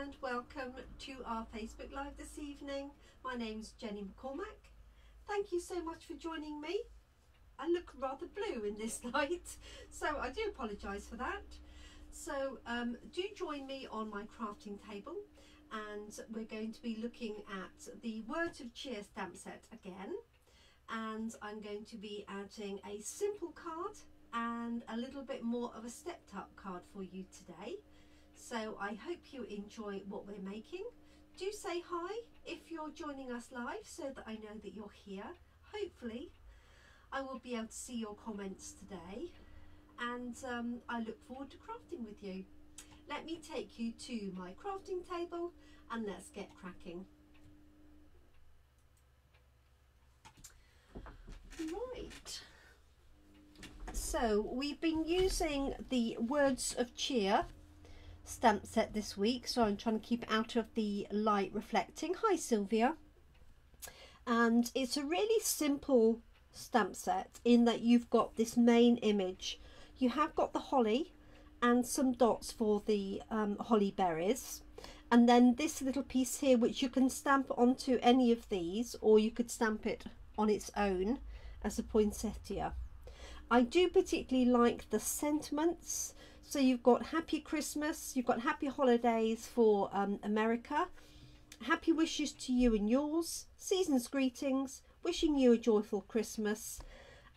and welcome to our Facebook Live this evening. My name's Jenny McCormack. Thank you so much for joining me. I look rather blue in this light, so I do apologise for that. So do join me on my crafting table, and we're going to be looking at the Words of Cheer stamp set again, and I'm going to be adding a simple card and a little bit more of a stepped up card for you today. So I hope you enjoy what we're making. Do say hi if you're joining us live so that I know that you're here. Hopefully I will be able to see your comments today, and I look forward to crafting with you. Let me take you to my crafting table and let's get cracking. Right. So we've been using the Words of Cheer stamp set this week, so I'm trying to keep it out of the light reflecting. Hi Sylvia. And it's a really simple stamp set in that you've got this main image. You have got the holly and some dots for the holly berries, and then this little piece here which you can stamp onto any of these, or you could stamp it on its own as a poinsettia. I do particularly like the sentiments. So you've got Happy Christmas, you've got Happy Holidays for America, Happy Wishes to you and yours, Season's Greetings, Wishing you a joyful Christmas,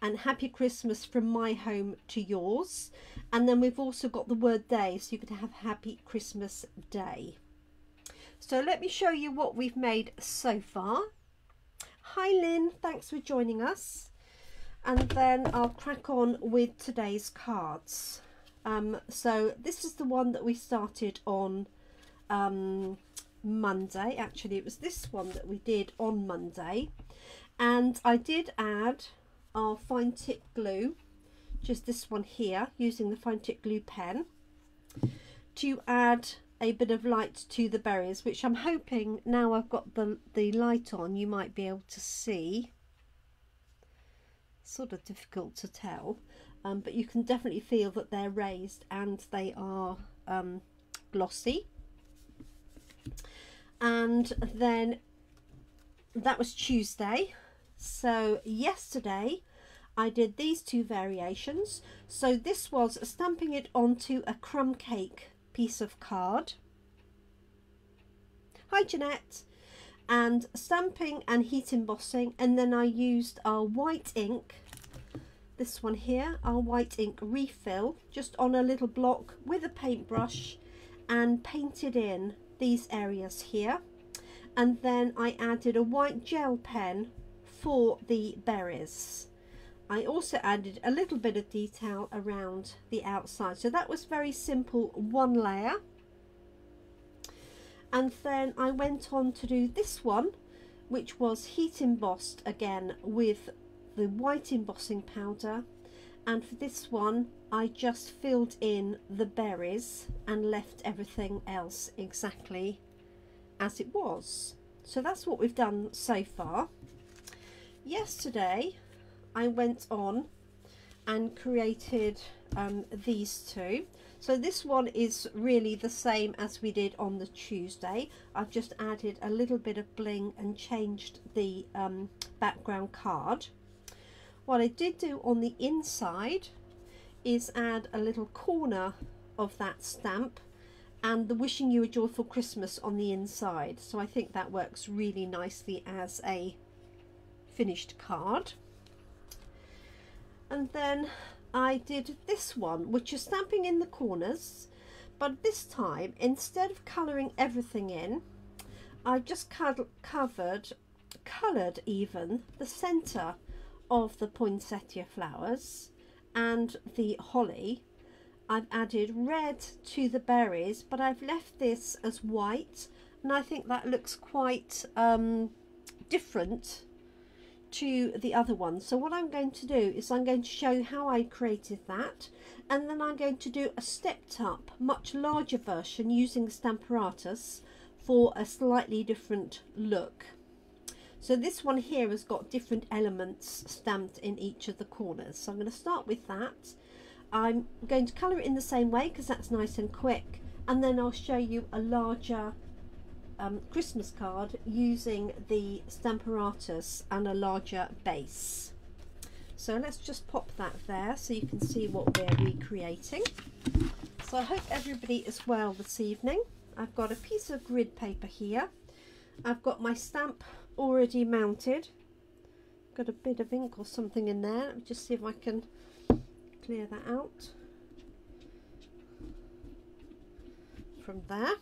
and Happy Christmas from my home to yours. And then we've also got the word day, so you could have Happy Christmas Day. So let me show you what we've made so far. Hi Lynn, thanks for joining us. And then I'll crack on with today's cards. So this is the one that we started on Monday. Actually, it was this one that we did on Monday, and I did add our fine tip glue, just this one here, using the fine tip glue pen to add a bit of light to the berries, which I'm hoping now I've got the light on you might be able to see. Sort of difficult to tell, but you can definitely feel that they're raised and they are glossy. And then that was Tuesday. So yesterday I did these two variations. So this was stamping it onto a crumb cake piece of card. Hi Jeanette. And stamping and heat embossing, and then I used our white ink, this one here, our white ink refill, just on a little block with a paintbrush, and painted in these areas here. And then I added a white gel pen for the berries. I also added a little bit of detail around the outside. So that was very simple, one layer. And then I went on to do this one, which was heat embossed again with the white embossing powder. And for this one I just filled in the berries and left everything else exactly as it was. So that's what we've done so far. Yesterday I went on and created these two. So this one is really the same as we did on the Tuesday. I've just added a little bit of bling and changed the background card. What I did do on the inside is add a little corner of that stamp and the Wishing You a Joyful Christmas on the inside. So I think that works really nicely as a finished card. And then I did this one, which is stamping in the corners, but this time instead of colouring everything in, I've just coloured even the centre of the poinsettia flowers and the holly. I've added red to the berries, but I've left this as white, and I think that looks quite different to the other one. So what I'm going to do is I'm going to show you how I created that, and then I'm going to do a stepped up, much larger version using Stamparatus for a slightly different look. So this one here has got different elements stamped in each of the corners. So I'm going to start with that. I'm going to colour it in the same way because that's nice and quick, and then I'll show you a larger Christmas card using the Stamparatus and a larger base. So let's just pop that there so you can see what we're recreating. So I hope everybody is well this evening. I've got a piece of grid paper here. I've got my stamp already mounted. Got a bit of ink or something in there. Let me just see if I can clear that out from there.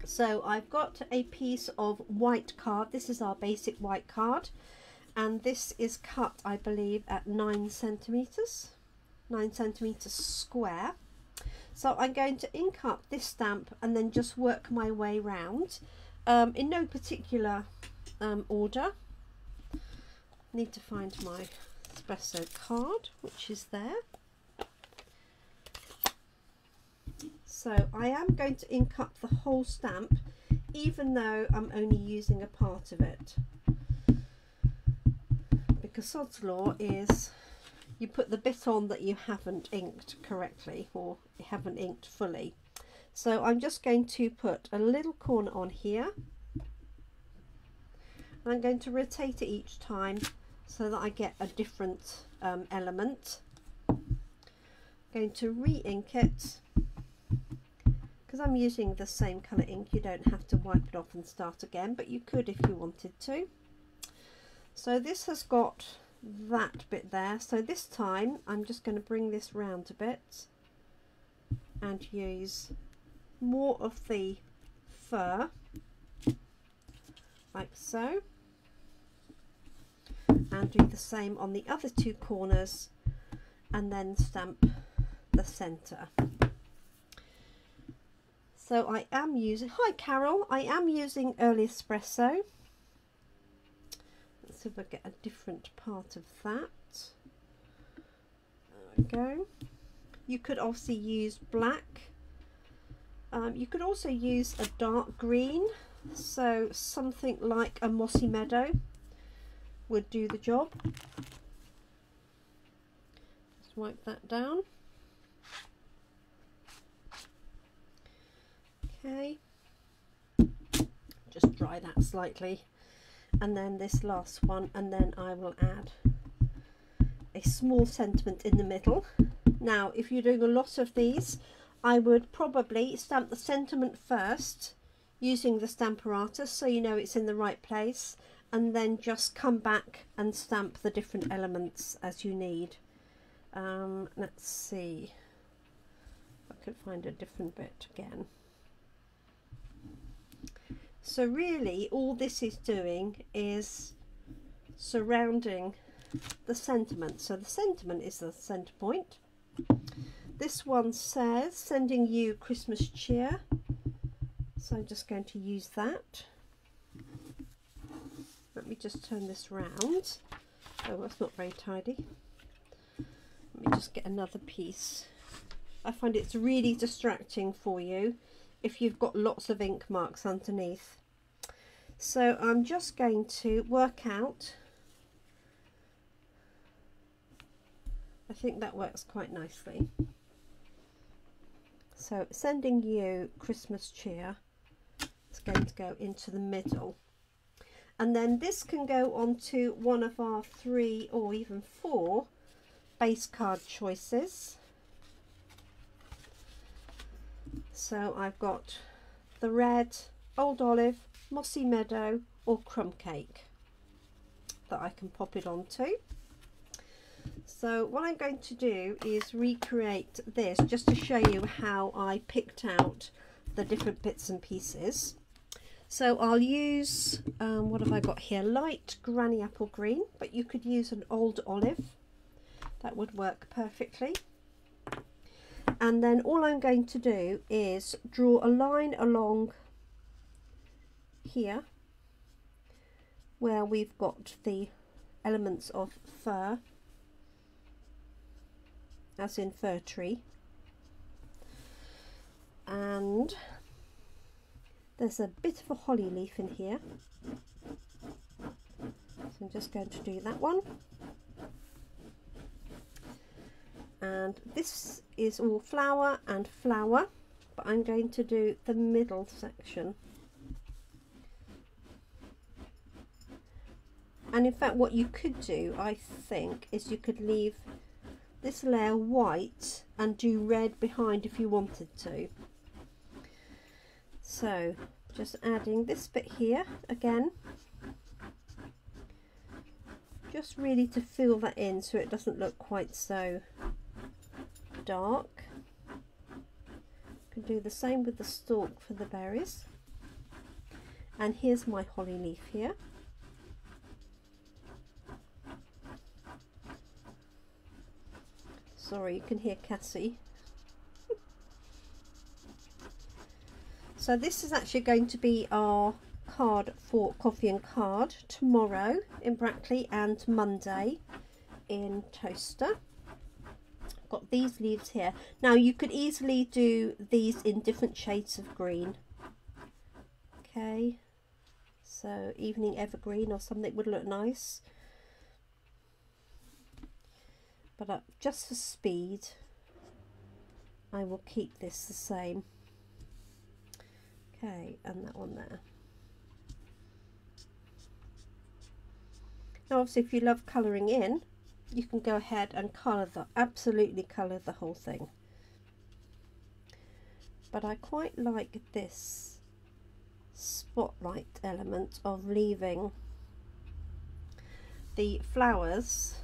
So I've got a piece of white card. This is our basic white card, and this is cut, I believe, at 9 centimeters square. So I'm going to ink up this stamp and then just work my way round in no particular order. Need to find my espresso card, which is there. So I am going to ink up the whole stamp, even though I'm only using a part of it, because sod's law is you put the bit on that you haven't inked correctly or you haven't inked fully. So I'm just going to put a little corner on here. I'm going to rotate it each time so that I get a different element. I'm going to re-ink it. Because I'm using the same colour ink, you don't have to wipe it off and start again, but you could if you wanted to. So this has got that bit there. So this time I'm just going to bring this round a bit and use more of the fur, like so, and do the same on the other two corners, and then stamp the centre. So I am using, hi Carol, I am using Early Espresso. Let's see if I get a different part of that. There we go. You could obviously use black. You could also use a dark green, so something like a mossy meadow would do the job. Just wipe that down. Okay, just dry that slightly, and then this last one, and then I will add a small sentiment in the middle. Now if you're doing a lot of these, I would probably stamp the sentiment first using the Stamparatus so you know it's in the right place, and then just come back and stamp the different elements as you need. Let's see if I could find a different bit again. So really all this is doing is surrounding the sentiment. So the sentiment is the centre point. This one says sending you Christmas cheer. So I'm just going to use that. Let me just turn this round. Oh, that's not very tidy. Let me just get another piece. I find it's really distracting for you if you've got lots of ink marks underneath. So I'm just going to work out, I think that works quite nicely. So sending you Christmas cheer is going to go into the middle, and then this can go onto one of our 3 or even 4 base card choices. So I've got the red, old olive, mossy meadow or crumb cake that I can pop it onto. So what I'm going to do is recreate this just to show you how I picked out the different bits and pieces. So I'll use, what have I got here, light granny apple green, but you could use an old olive, that would work perfectly. And then all I'm going to do is draw a line along here where we've got the elements of fir, as in fir tree, and there's a bit of a holly leaf in here, so I'm just going to do that one. And this is all flower and flower, but I'm going to do the middle section. And in fact what you could do, I think, is you could leave this layer white and do red behind if you wanted to. So just adding this bit here again, just really to fill that in so it doesn't look quite so dark. Can do the same with the stalk for the berries. And here's my holly leaf here. Sorry, you can hear Cassie. So this is actually going to be our card for Coffee and Card tomorrow in Brackley and Monday in Toaster. I've got these leaves here. Now you could easily do these in different shades of green. Okay, so evening evergreen or something would look nice. But just for speed, I will keep this the same. Okay, and that one there. Now obviously if you love colouring in, you can go ahead and absolutely colour the whole thing. But I quite like this spotlight element of leaving the flowers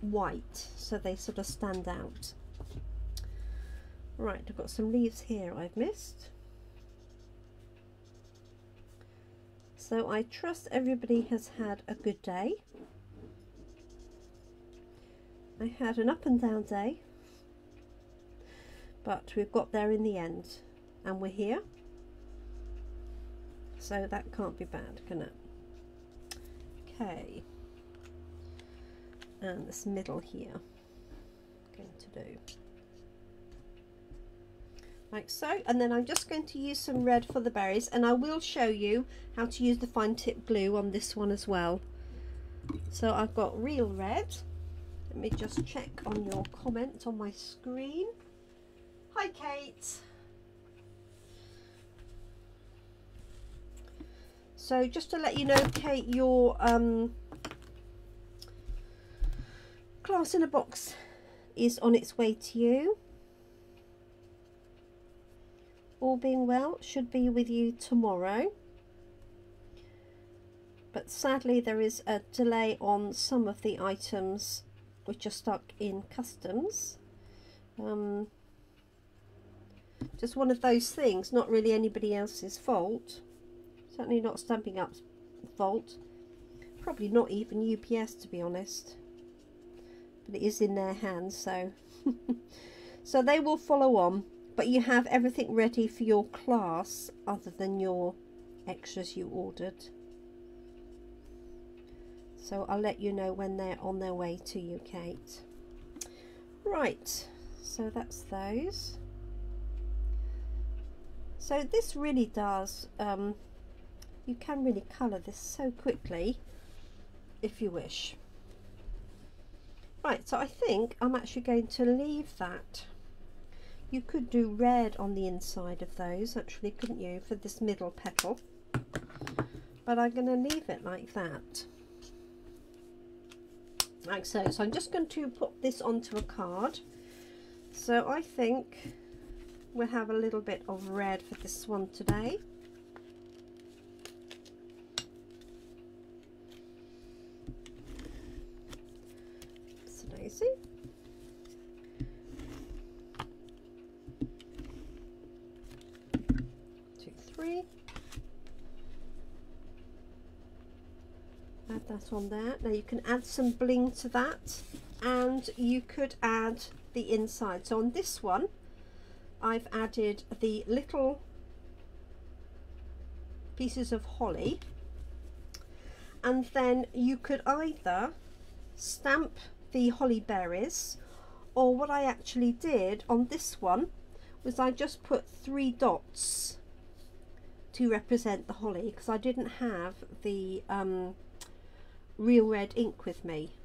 white so they sort of stand out. Right, I've got some leaves here I've missed. So I trust everybody has had a good day. I had an up and down day, but we've got there in the end and we're here. So that can't be bad, can it? Okay. And this middle here, I'm going to do like so, and then I'm just going to use some red for the berries, and I will show you how to use the fine tip glue on this one as well. So I've got real red. Let me just check on your comment on my screen. Hi Kate. So just to let you know, Kate, your class in a box is on its way to you. All being well, should be with you tomorrow. But sadly there is a delay on some of the items which are stuck in customs. Just one of those things, not really anybody else's fault. Certainly not Stampin' Up's fault. Probably not even UPS, to be honest. But it is in their hands, so so they will follow on. But you have everything ready for your class other than your extras you ordered. So I'll let you know when they're on their way to you, Kate. Right, so that's those. So this really does, you can really colour this so quickly if you wish. Right, so I think I'm actually going to leave that. You could do red on the inside of those, actually, couldn't you, for this middle petal? But I'm going to leave it like that. Like so. So I'm just going to put this onto a card. So I think we'll have a little bit of red for this one today. So Daisy. 2, 3. Add that on there. Now you can add some bling to that, and you could add the inside. So on this one I've added the little pieces of holly, and then you could either stamp the holly berries, or what I actually did on this one was I just put 3 dots to represent the holly, because I didn't have the real red ink with me.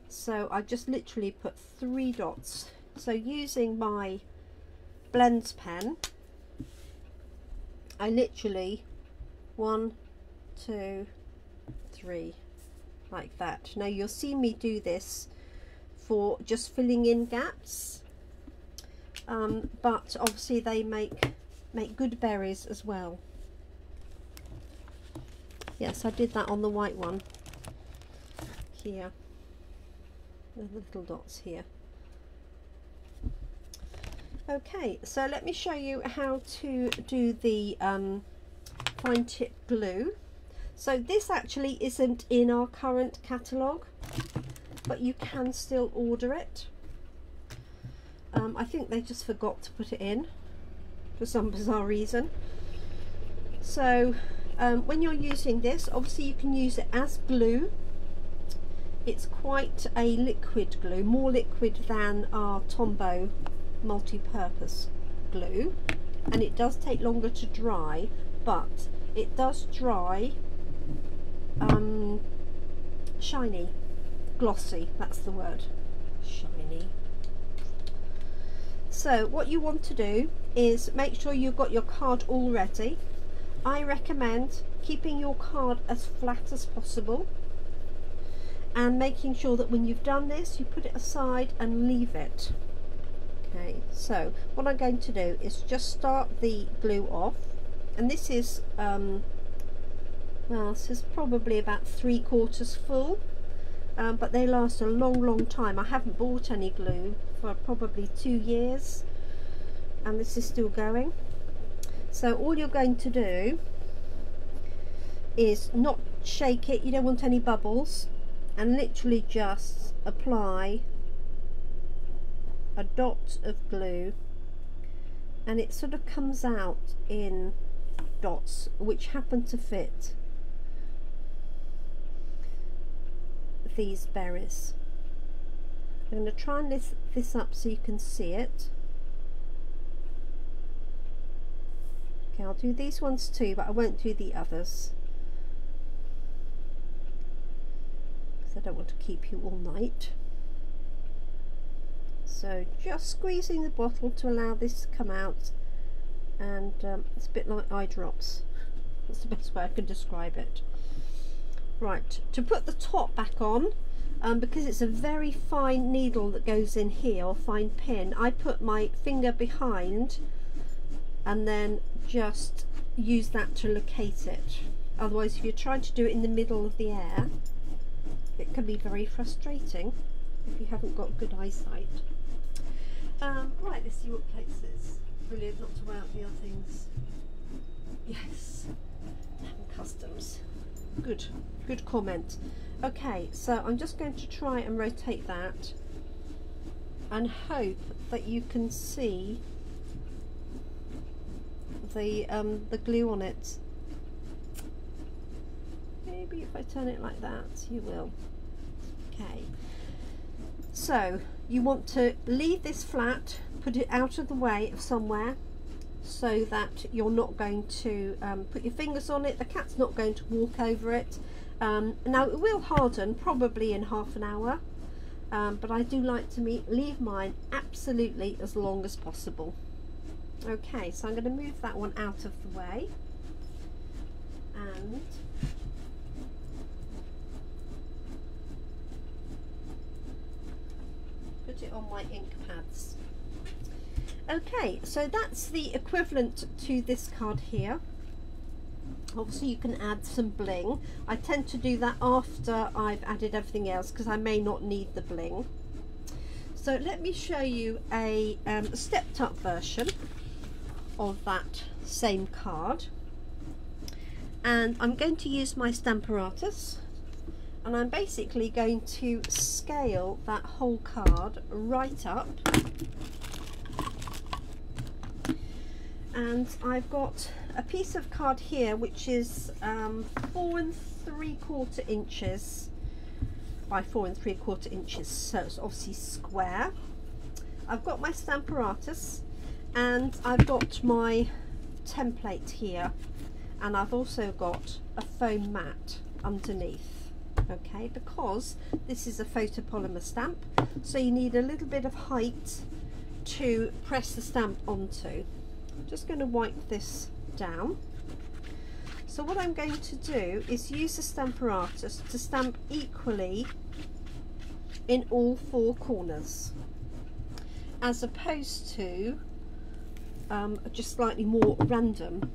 So I just literally put 3 dots. So using my blends pen, I literally 1, 2, 3 like that. Now you'll see me do this for just filling in gaps, but obviously they make good berries as well. Yes, I did that on the white one here, the little dots here. Okay, so let me show you how to do the fine tip glue. So this actually isn't in our current catalogue, but you can still order it. I think they just forgot to put it in for some bizarre reason. So when you're using this, obviously you can use it as glue. It's quite a liquid glue, more liquid than our Tombow multi-purpose glue, and it does take longer to dry, but it does dry shiny, glossy, that's the word, shiny. So what you want to do is make sure you've got your card all ready. I recommend keeping your card as flat as possible and making sure that when you've done this you put it aside and leave it. Okay, so what I'm going to do is just start the glue off, and this is well, this is probably about 3/4 full, but they last a long time. I haven't bought any glue for probably 2 years, and this is still going. So all you're going to do is not shake it, you don't want any bubbles, and literally just apply a dot of glue, and it sort of comes out in dots which happen to fit these berries. I'm going to try and lift this up so you can see it. Okay, I'll do these ones too, but I won't do the others because I don't want to keep you all night. So just squeezing the bottle to allow this to come out, and it's a bit like eye drops. That's the best way I can describe it. Right, to put the top back on, because it's a very fine needle that goes in here, or fine pin, I put my finger behind and then just use that to locate it. Otherwise, if you're trying to do it in the middle of the air, it can be very frustrating if you haven't got good eyesight. Right, let's see what places. Brilliant, not to wear out the other things. Yes, and customs. Good comment. Okay, so I'm just going to try and rotate that and hope that you can see the glue on it. Maybe if I turn it like that, you will. Okay, so you want to leave this flat, put it out of the way of somewhere so that you're not going to put your fingers on it, the cat's not going to walk over it. Now it will harden probably in half an hour, but I do like to leave mine absolutely as long as possible. Okay, so I'm going to move that one out of the way and put it on my ink pads. Okay, so that's the equivalent to this card here. Obviously you can add some bling. I tend to do that after I've added everything else because I may not need the bling. So let me show you a stepped up version of that same card, and I'm going to use my Stamparatus, and I'm basically going to scale that whole card right up. And I've got a piece of card here which is 4 3/4 inches by 4 3/4 inches, so it's obviously square. I've got my Stamparatus and I've got my template here, and I've also got a foam mat underneath, okay, because this is a photopolymer stamp, so you need a little bit of height to press the stamp onto. I'm just going to wipe this down. So what I'm going to do is use the Stamparatus to stamp equally in all 4 corners, as opposed to just slightly more random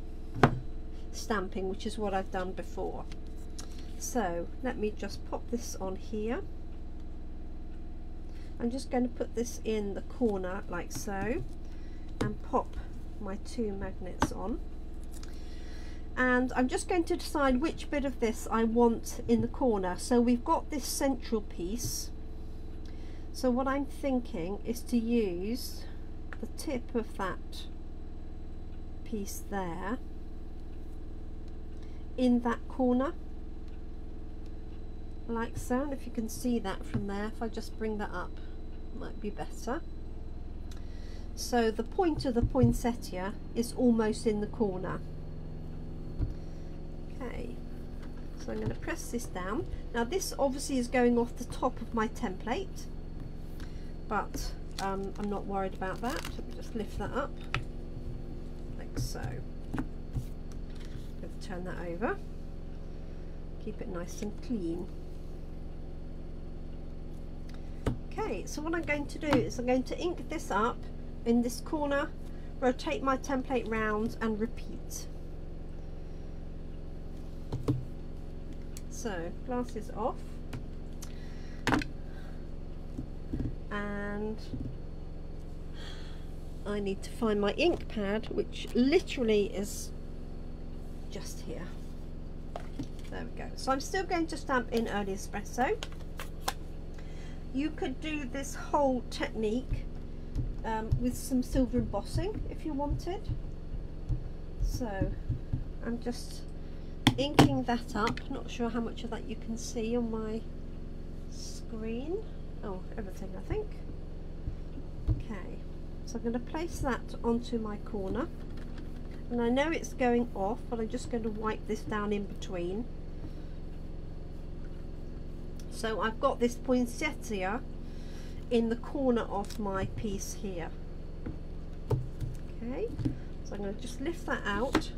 stamping, which is what I've done before. So let me just pop this on here. I'm just going to put this in the corner like so and pop my 2 magnets on, and I'm just going to decide which bit of this I want in the corner. So we've got this central piece, so what I'm thinking is to use the tip of that piece there in that corner like so. And if you can see that from there, if I just bring that up, it might be better. So the point of the poinsettia is almost in the corner. Okay, so I'm going to press this down. Now this obviously is going off the top of my template, but I'm not worried about that. Let me just lift that up like so. I'm going to turn that over, keep it nice and clean. Okay, so what I'm going to do is I'm going to ink this up in this corner, rotate my template round and repeat. So glasses off, and I need to find my ink pad, which literally is just here. There we go. So I'm still going to stamp in Early Espresso. You could do this whole technique with some silver embossing if you wanted. So I'm just inking that up. Not sure how much of that you can see on my screen. Oh, everything, I think. Okay, so I'm going to place that onto my corner, and I know it's going off, but I'm just going to wipe this down in between. So I've got this poinsettia in the corner of my piece here. Okay, so I'm going to just lift that out,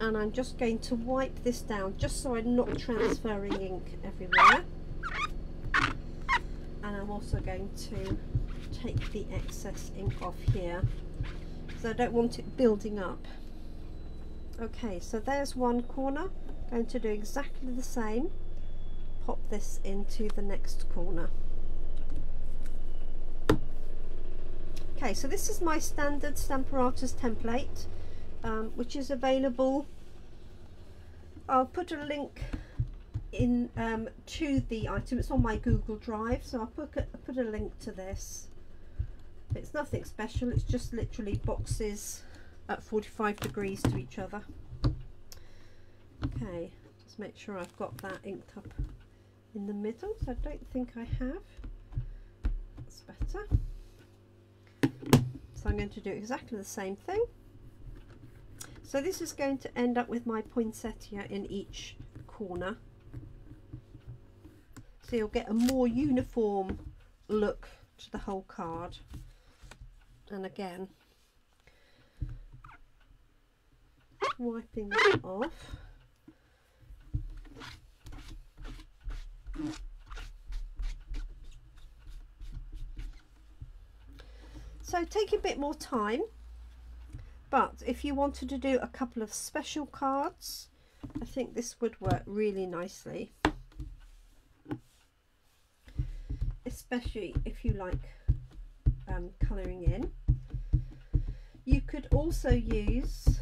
and I'm just going to wipe this down just so I'm not transferring ink everywhere. And I'm also going to take the excess ink off here because I don't want it building up. Okay, so there's one corner. Going to do exactly the same. Pop this into the next corner. Okay, so this is my standard Stamparatus template, which is available. I'll put a link in to the item. It's on my Google Drive, so I'll put a link to this. It's nothing special, it's just literally boxes at 45 degrees to each other. Okay, just make sure I've got that inked up in the middle, so I don't think I have. That's better. So I'm going to do exactly the same thing. So this is going to end up with my poinsettia in each corner. So you'll get a more uniform look to the whole card. And again, wiping that off. So take a bit more time, but if you wanted to do a couple of special cards, I think this would work really nicely, especially if you like colouring in. You could also use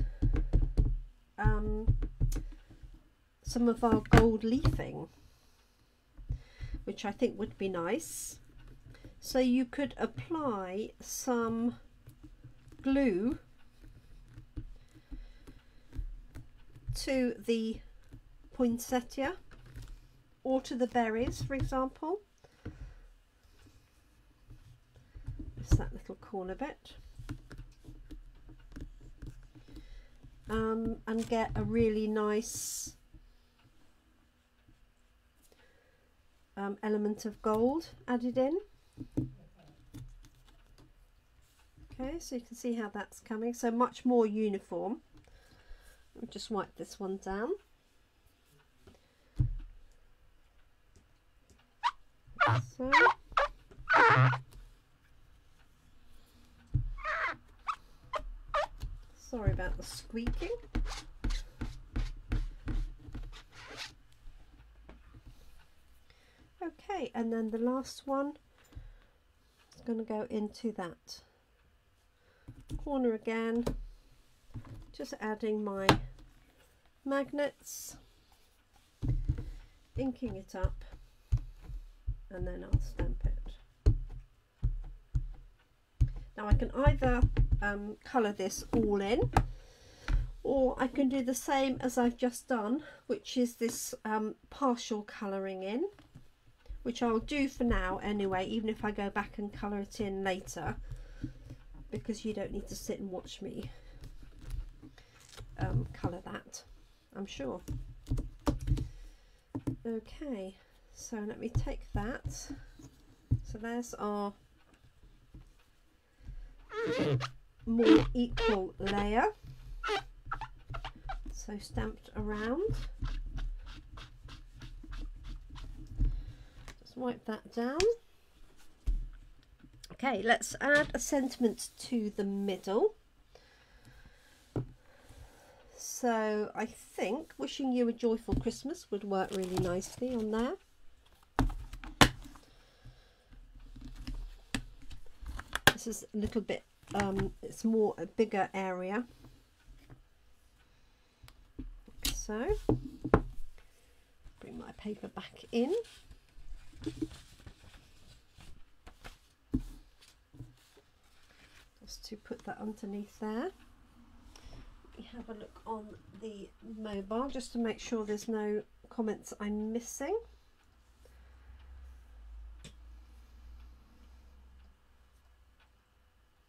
some of our gold leafing, which I think would be nice. So you could apply some glue to the poinsettia or to the berries, for example. Just that little corner bit. And get a really nice element of gold added in. Okay, so you can see how that's coming, so much more uniform. Let me just wipe this one down. So. Sorry about the squeaking. Okay, and then the last one is going to go into that corner again, just adding my magnets, inking it up, and then I'll stamp it. Now I can either colour this all in, or I can do the same as I've just done, which is this partial colouring in, which I'll do for now anyway, even if I go back and colour it in later, because you don't need to sit and watch me colour that, I'm sure. Okay, so let me take that. So there's our more equal layer, so stamped around. Just wipe that down. Okay, let's add a sentiment to the middle. So I think wishing you a joyful Christmas would work really nicely on there. This is a little bit, it's more a bigger area. So bring my paper back in. Just to put that underneath there. Have a look on the mobile just to make sure there's no comments I'm missing.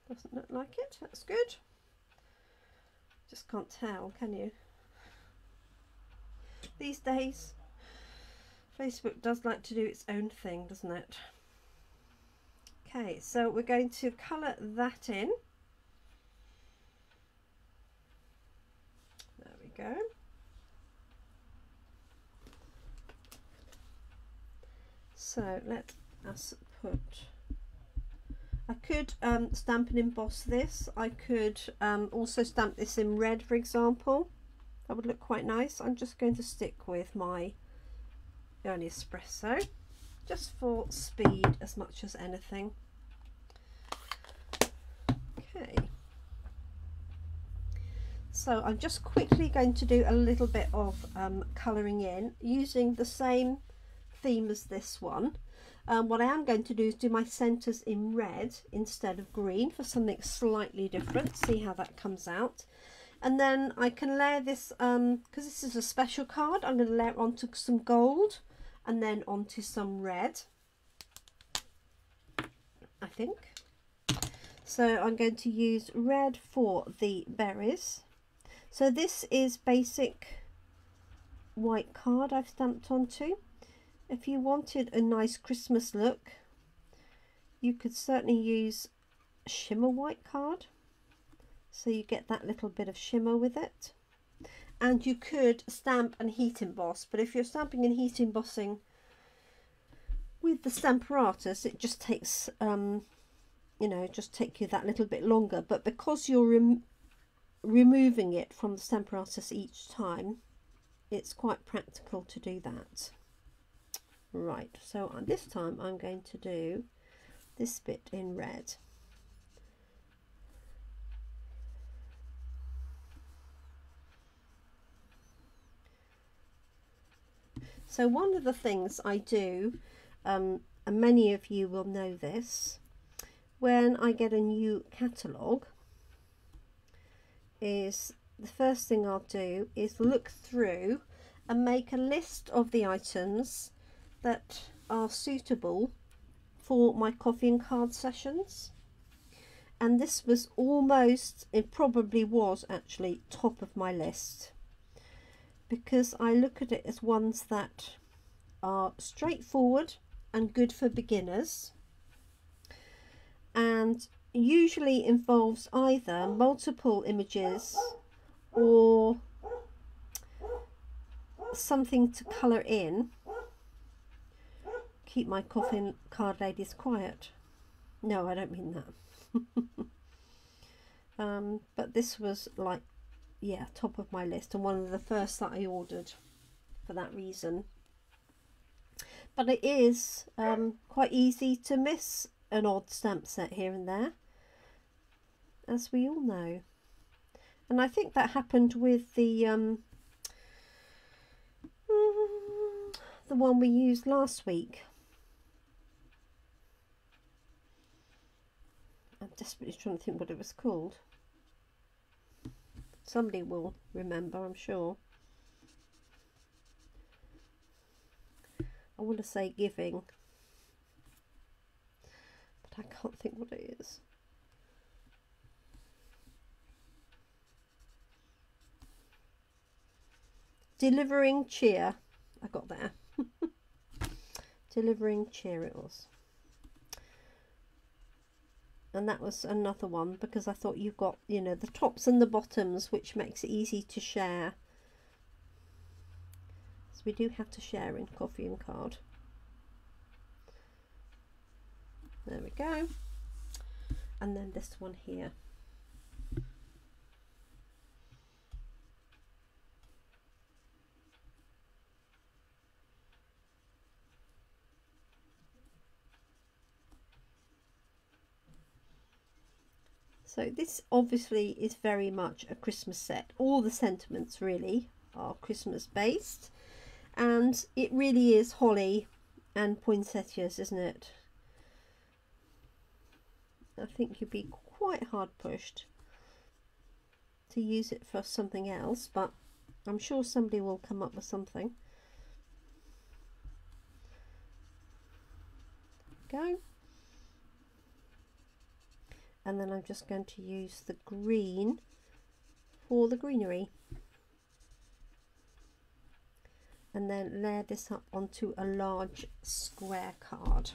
Doesn't look like it. That's good. Just can't tell, can you? These days Facebook does like to do its own thing, doesn't it? Okay, so we're going to colour that in. Go. So let us put, I could stamp and emboss this. I could also stamp this in red, for example. That would look quite nice. I'm just going to stick with my Early Espresso just for speed as much as anything. Okay. So I'm just quickly going to do a little bit of colouring in using the same theme as this one. What I am going to do is do my centres in red instead of green for something slightly different. See how that comes out. And then I can layer this, because this is a special card, I'm going to layer onto some gold and then onto some red, I think. So I'm going to use red for the berries. So this is basic white card I've stamped onto. If you wanted a nice Christmas look, you could certainly use shimmer white card, so you get that little bit of shimmer with it. And you could stamp and heat emboss, but if you're stamping and heat embossing with the Stamparatus, it just takes you know, just take you that little bit longer. But because you're removing it from the Stamparatus each time, it's quite practical to do that. Right, so this time I'm going to do this bit in red. So one of the things I do, and many of you will know this, when I get a new catalogue, is the first thing I'll do is look through and make a list of the items that are suitable for my coffee and card sessions. And this was almost, it probably was actually top of my list, because I look at it as ones that are straightforward and good for beginners, and usually involves either multiple images or something to colour in. Keep my coffin card ladies quiet. No, I don't mean that. But this was like, yeah, top of my list and one of the first that I ordered for that reason. But it is quite easy to miss an odd stamp set here and there, as we all know. And I think that happened with the one we used last week. I'm desperately trying to think what it was called. Somebody will remember, I'm sure. I want to say Giving, but I can't think what it is. Delivering Cheer. I got there. Delivering Cheer it was. And that was another one because I thought you've got, you know, the tops and the bottoms, which makes it easy to share. So we do have to share in Coffee and Card. There we go. And then this one here. So this obviously is very much a Christmas set. All the sentiments really are Christmas based, and it really is holly and poinsettias, isn't it? I think you'd be quite hard pushed to use it for something else, but I'm sure somebody will come up with something. Go. And then I'm just going to use the green for the greenery, and then layer this up onto a large square card.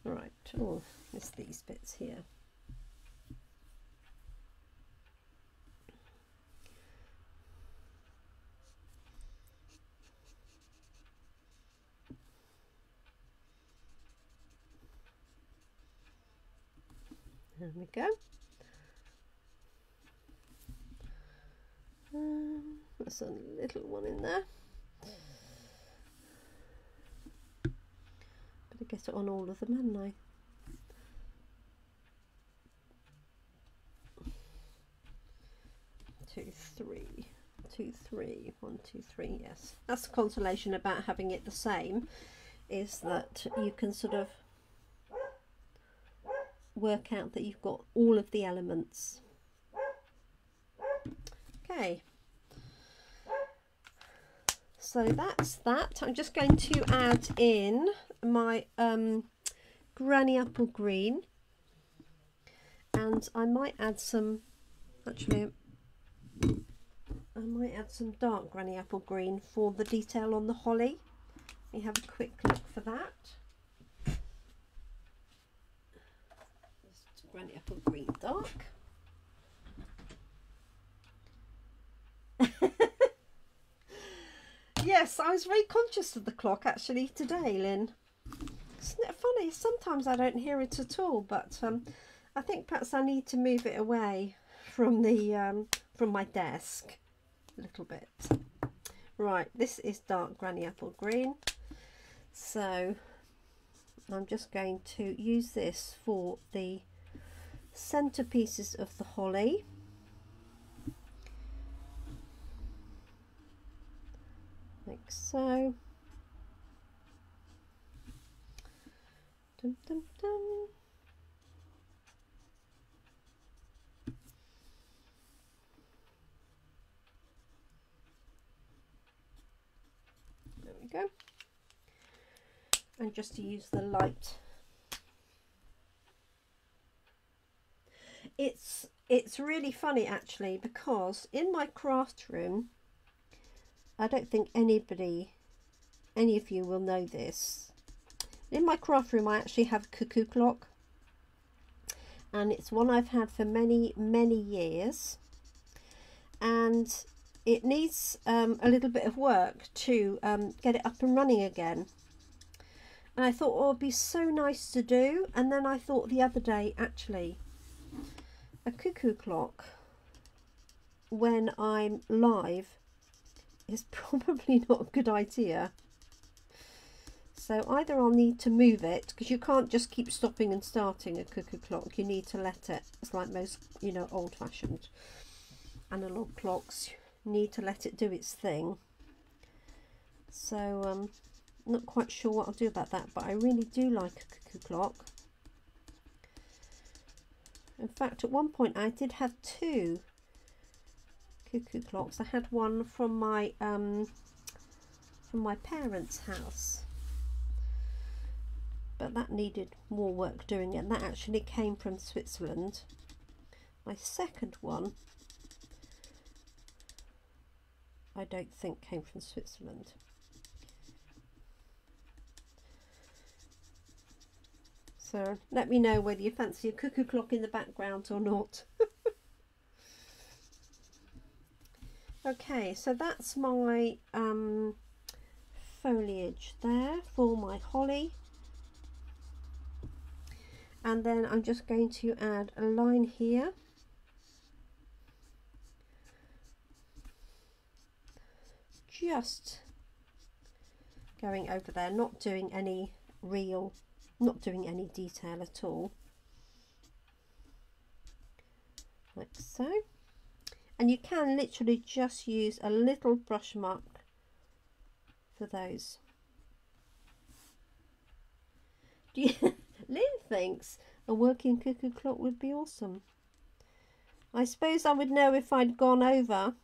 Right, oh, missed these bits here. There we go. There's a little one in there. Better get it on all of them, hadn't I? Two, three, 2, 3, 1, 2, 3. Yes, that's the consolation about having it the same, is that you can sort of work out that you've got all of the elements. Okay, so that's that. I'm just going to add in my Granny Apple Green, and I might add some, actually I might add some dark Granny Apple Green for the detail on the holly. Let me have a quick look for that. Granny Apple Green dark. Yes, I was very conscious of the clock actually today, Lynn. Isn't it funny? Sometimes I don't hear it at all, but I think perhaps I need to move it away from the from my desk a little bit. Right, this is dark Granny Apple Green, so I'm just going to use this for the centerpieces of the holly. Like so. Dum, dum, dum. There we go. And just to use the light. It's really funny actually, because in my craft room, I don't think any of you will know this. In my craft room I actually have a cuckoo clock, and it's one I've had for many years, and it needs a little bit of work to get it up and running again. And I thought, oh, it'd be so nice to do. And then I thought the other day, actually, a cuckoo clock when I'm live is probably not a good idea. So either I'll need to move it, because you can't just keep stopping and starting a cuckoo clock. You need to let it, it's like most, you know, old-fashioned analog clocks, you need to let it do its thing. So not quite sure what I'll do about that, but I really do like a cuckoo clock. In fact, at one point I did have two cuckoo clocks. I had one from my parents' house, but that needed more work doing it, and that actually came from Switzerland. My second one, I don't think came from Switzerland. So let me know whether you fancy a cuckoo clock in the background or not. Okay, so that's my foliage there for my holly. And then I'm just going to add a line here. Just going over there, not doing any detail at all. Like so. And you can literally just use a little brush mark for those. Lynn thinks a working cuckoo clock would be awesome. I suppose I would know if I'd gone over,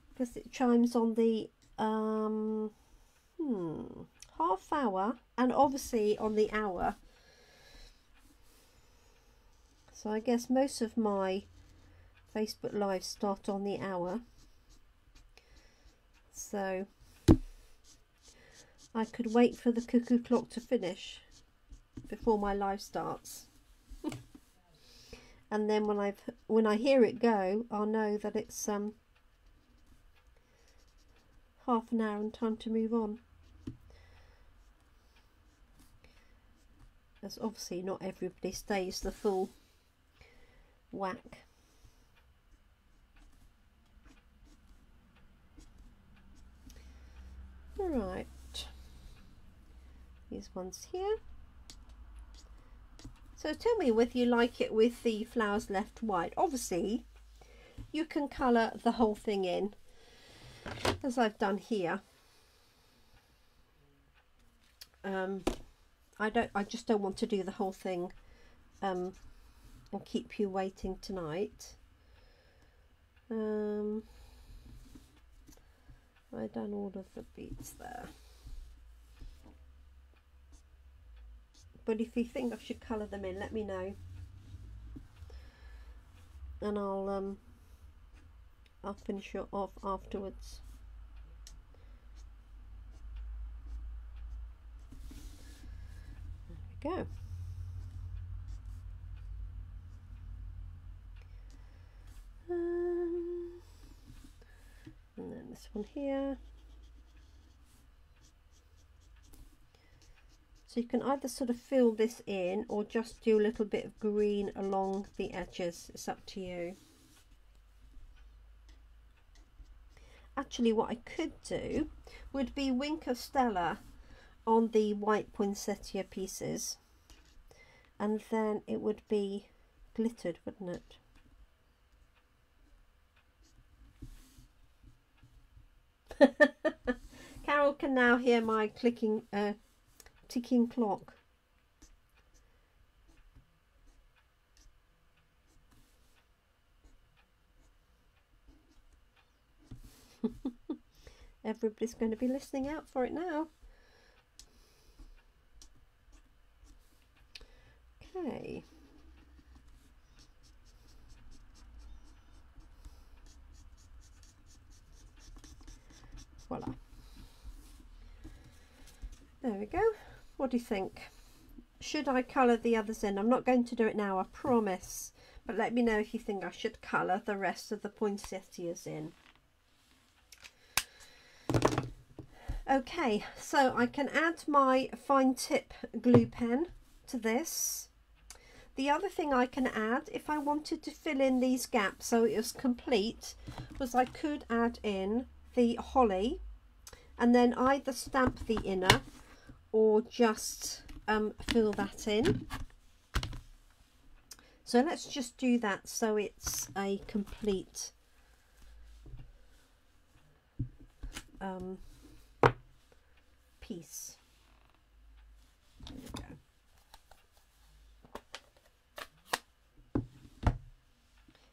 because it chimes on the half hour and obviously on the hour. So I guess most of my Facebook lives start on the hour. So I could wait for the cuckoo clock to finish before my live starts. And then when I hear it go, I'll know that it's half an hour and time to move on. As obviously not everybody stays the full whack. Right, these ones here. So tell me whether you like it with the flowers left white. Obviously you can colour the whole thing in, as I've done here. I just don't want to do the whole thing and keep you waiting tonight. I've done all of the beads there. But if you think I should colour them in, let me know, and I'll finish it off afterwards. There we go. And then this one here. So you can either sort of fill this in or just do a little bit of green along the edges. It's up to you. Actually, what I could do would be Wink of Stella on the white poinsettia pieces, and then it would be glittered, wouldn't it? Carol can now hear my ticking clock. Everybody's going to be listening out for it now. Okay. Voila. There we go. What do you think? should I colour the others in? I'm not going to do it now, I promise. But let me know if you think I should colour the rest of the poinsettias in. Okay, so I can add my fine tip glue pen to this. The other thing I can add, if I wanted to fill in these gaps so it was complete, was I could add in the holly and then either stamp the inner or just fill that in. So let's just do that so it's a complete piece. There we go.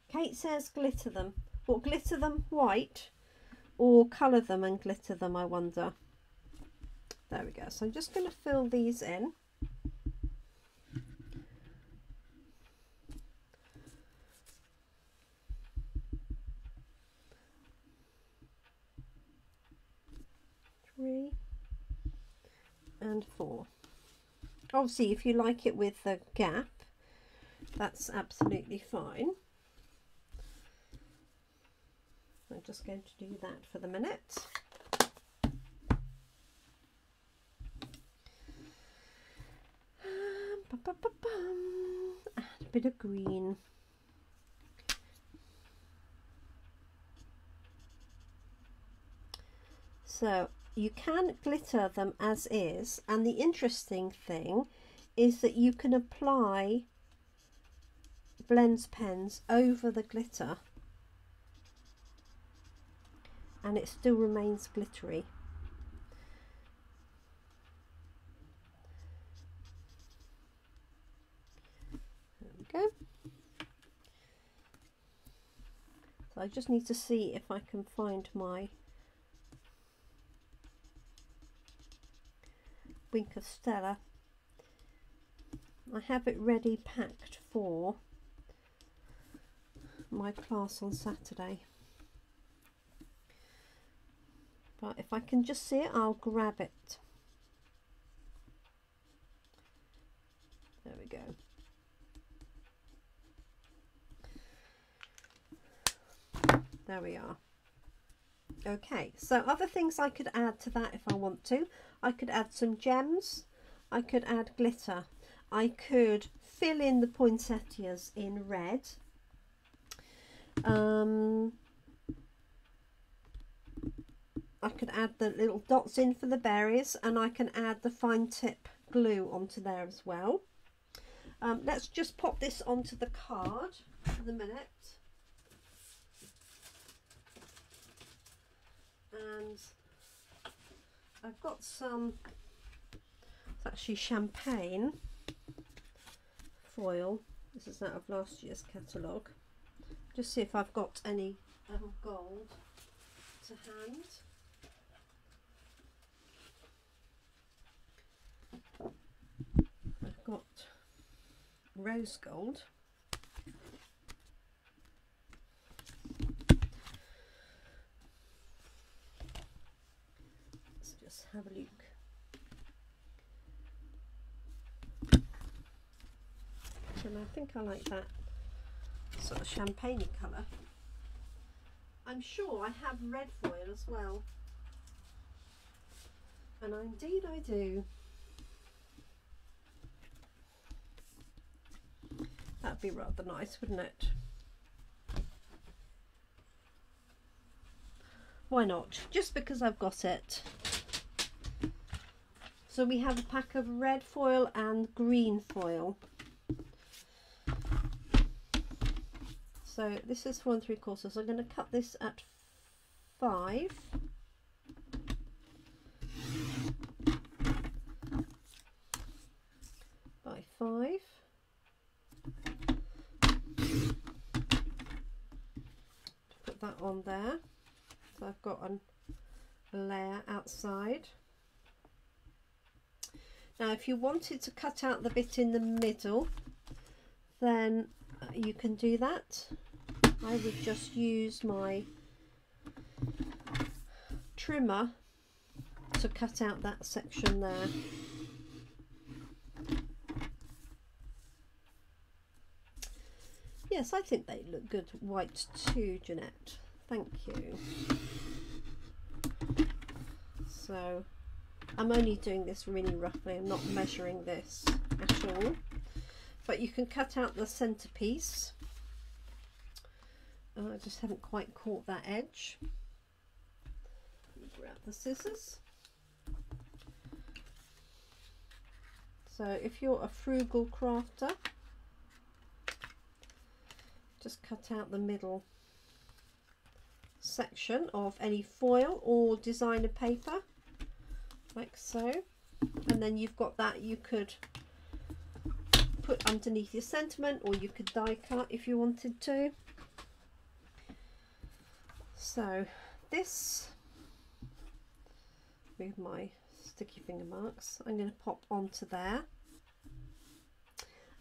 Kate says glitter them. Well, glitter them white or colour them and glitter them, I wonder. There we go. So I'm just going to fill these in. Three and four. Obviously, if you like it with the gap, that's absolutely fine. I'm just going to do that for the minute. Add a bit of green. So you can glitter them as is, and the interesting thing is that you can apply blends pens over the glitter and it still remains glittery. There we go. So I just need to see if I can find my Wink of Stella. I have it ready packed for my class on Saturday. But if I can just see it, I'll grab it. There we go. There we are. Okay, so other things I could add to that if I want to. I could add some gems. I could add glitter. I could fill in the poinsettias in red. I could add the little dots in for the berries, and I can add the fine tip glue onto there as well. Let's just pop this onto the card for the minute. And I've got some, it's actually champagne foil. This is out of last year's catalogue. Just see if I've got any gold to hand. I've got rose gold. Let's just have a look. And I think I like that sort of champagne colour. I'm sure I have red foil as well. And indeed I do. That'd be rather nice, wouldn't it? Why not? Just because I've got it. So we have a pack of red foil and green foil. So this is 4 3/4. So I'm going to cut this at 5. By 5. Put that on there. So I've got a layer outside. Now if you wanted to cut out the bit in the middle, then you can do that. I would just use my trimmer to cut out that section there. Yes, I think they look good white too, Jeanette. Thank you. So I'm only doing this really roughly. I'm not measuring this at all. But you can cut out the centerpiece. I just haven't quite caught that edge. Grab the scissors. So if you're a frugal crafter, just cut out the middle section of any foil or designer paper, like so. And then you've got that you could put underneath your sentiment, or you could die cut if you wanted to. So this, with my sticky finger marks, I'm going to pop onto there.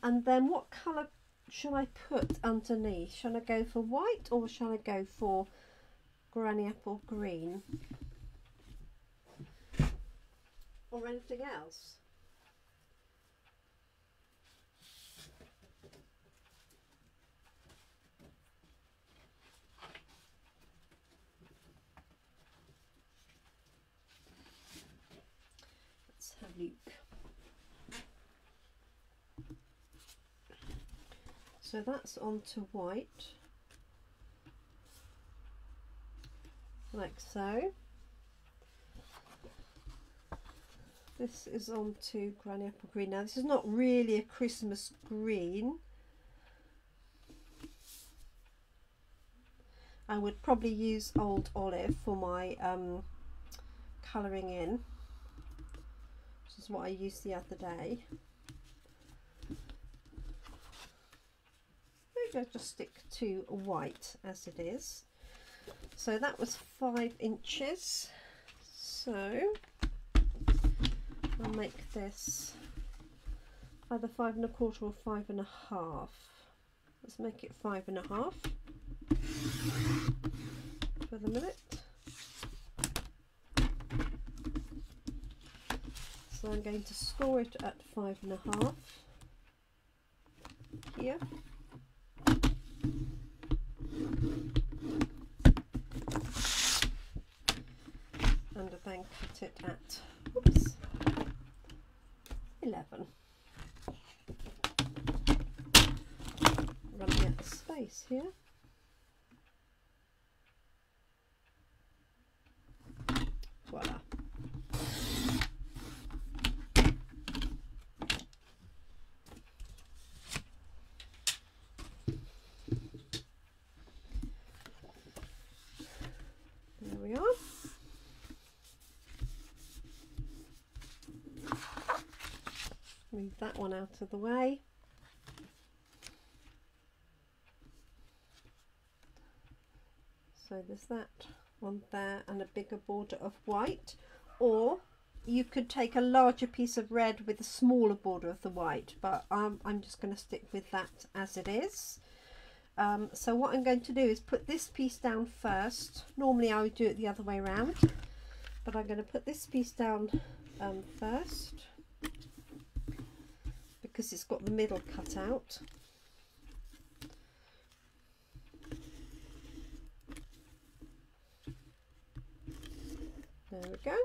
And then what colour should I put underneath? Shall I go for white or shall I go for granny apple green? Or anything else? Let's have a look. So that's onto white, like so. This is onto granny apple green. Now this is not really a Christmas green. I would probably use old olive for my colouring in, which is what I used the other day. Maybe I'll just stick to white as it is. So that was 5 inches. So I'll make this either 5 1/4 or 5 1/2. Let's make it 5 1/2 for the minute. So I'm going to score it at 5 1/2 here. And then cut it at, oops, 11. Running out of space here. Voila. There we are. Move that one out of the way. So there's that one there and a bigger border of white, or you could take a larger piece of red with a smaller border of the white, but I'm just going to stick with that as it is. So what I'm going to do is put this piece down first. Normally I would do it the other way around, but I'm going to put this piece down first, because it's got the middle cut out. There we go.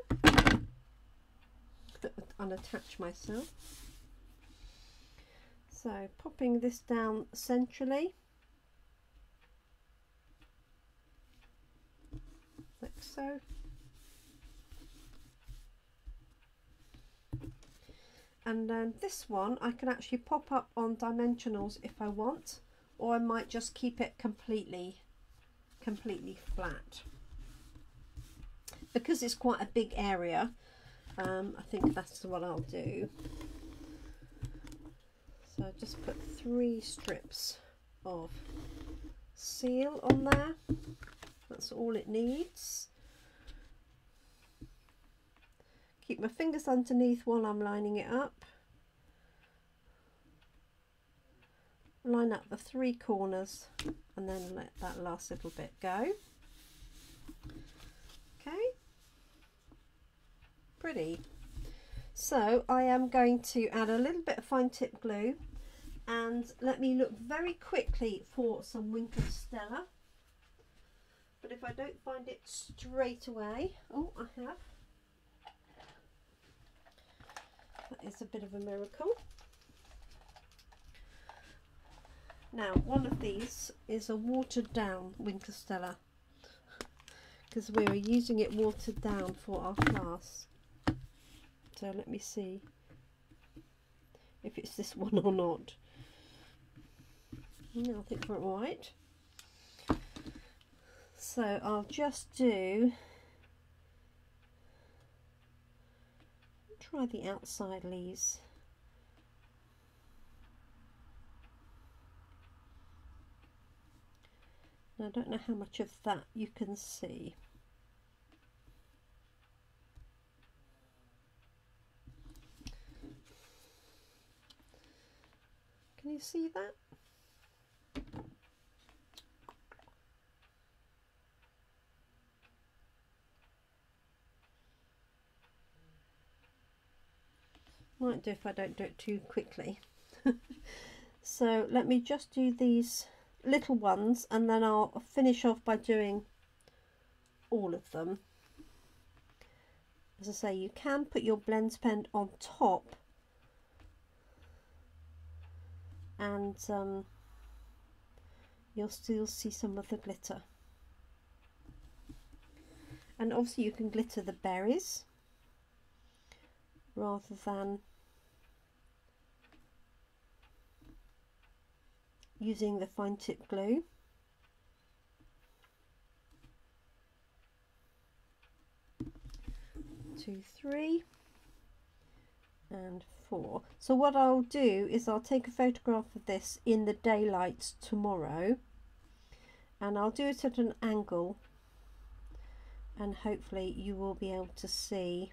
Unattach myself. So popping this down centrally, like so. And then this one I can actually pop up on dimensionals if I want, or I might just keep it completely flat. Because it's quite a big area, I think that's what I'll do. So I just put 3 strips of seal on there. That's all it needs. Keep my fingers underneath while I'm lining it up. Line up the 3 corners and then let that last little bit go. Okay, pretty. So I am going to add a little bit of fine tip glue And let me look very quickly for some Stella. But if I don't find it straight away, oh, I have. That is a bit of a miracle. Now, one of these is a watered down Stella, because we were using it watered down for our class. So let me see if it's this one or not. No, I think we're all right. So I'll just try the outside leaves. I don't know how much of that you can see. Can you see that? Might do if I don't do it too quickly. So let me just do these little ones and then I'll finish off by doing all of them. As I say, you can put your blend pen on top and you'll still see some of the glitter. And obviously you can glitter the berries rather than using the fine tip glue. Two, three, and four. So what I'll do is I'll take a photograph of this in the daylight tomorrow, and I'll do it at an angle, and hopefully you will be able to see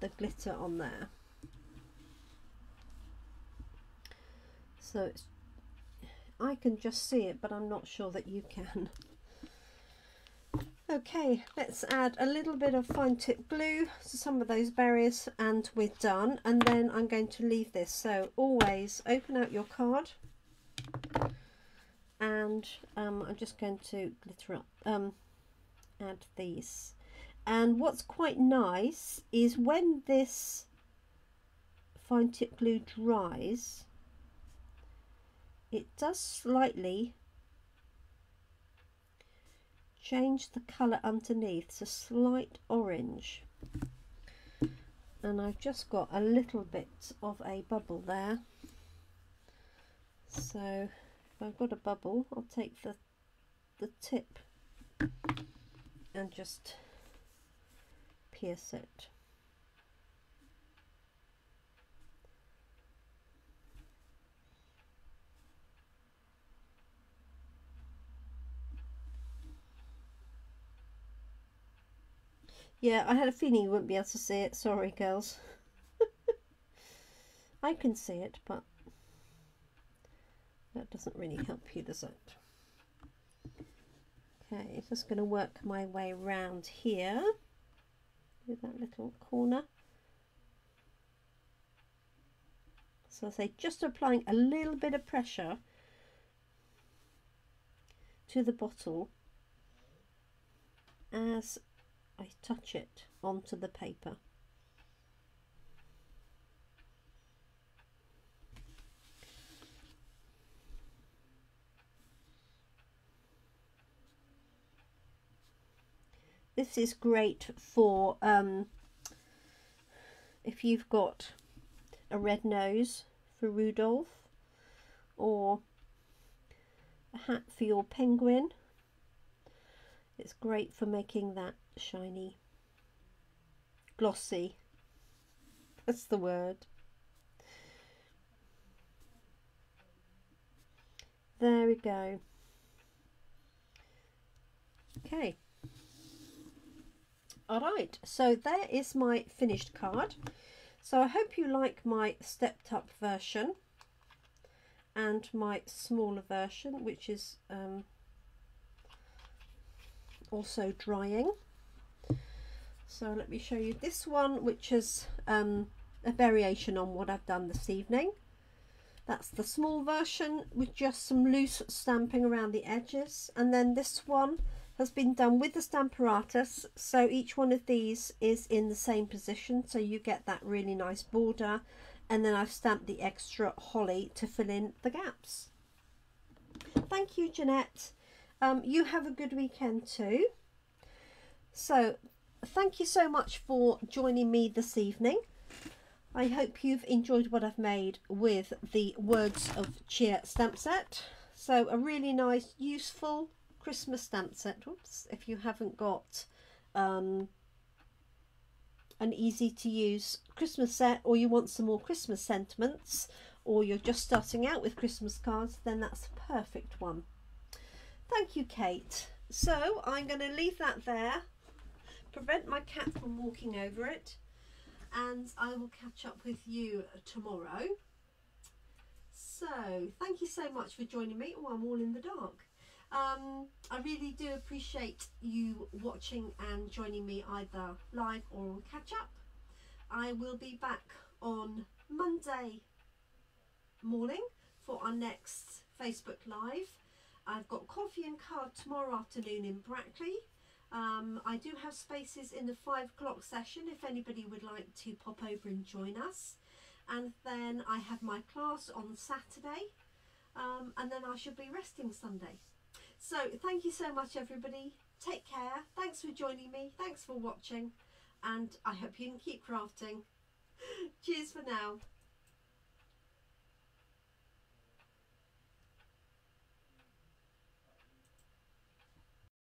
the glitter on there. So it's, I can just see it, but I'm not sure that you can. Okay, let's add a little bit of fine tip glue to some of those berries and we're done. And then I'm going to leave this. So always open out your card, and I'm just going to glitter up, add these. And what's quite nice is when this fine tip glue dries, it does slightly change the colour underneath to slight orange, and I've just got a little bit of a bubble there. So if I've got a bubble, I'll take the tip and just pierce it. Yeah, I had a feeling you wouldn't be able to see it. Sorry, girls. I can see it, but that doesn't really help you, does it? Okay, just going to work my way around here with that little corner. So I say just applying a little bit of pressure to the bottle as I touch it onto the paper. This is great for if you've got a red nose for Rudolph, or a hat for your penguin. It's great for making that shiny, glossy. That's the word. There we go. Okay. Alright, so there is my finished card. So I hope you like my stepped up version and my smaller version, which is also drying. So let me show you this one, which is a variation on what I've done this evening. That's the small version with just some loose stamping around the edges. And then this one has been done with the Stamparatus, so each one of these is in the same position, so you get that really nice border. And then I've stamped the extra holly to fill in the gaps. Thank you, Jeanette. You have a good weekend too. So thank you so much for joining me this evening. I hope you've enjoyed what I've made with the Words of Cheer stamp set. So a really nice, useful Christmas stamp set. Whoops, if you haven't got an easy to use Christmas set, or you want some more Christmas sentiments, or you're just starting out with Christmas cards, then that's a perfect one. Thank you, Kate. So I'm going to leave that there, prevent my cat from walking over it, and I will catch up with you tomorrow. So thank you so much for joining me. Oh, I'm all in the dark. I really do appreciate you watching and joining me either live or on catch up. I will be back on Monday morning for our next Facebook Live. I've got coffee and card tomorrow afternoon in Brackley. I do have spaces in the 5 o'clock session if anybody would like to pop over and join us. And then I have my class on Saturday, and then I should be resting Sunday. So thank you so much, everybody. Take care. Thanks for joining me. Thanks for watching. And I hope you can keep crafting. Cheers for now.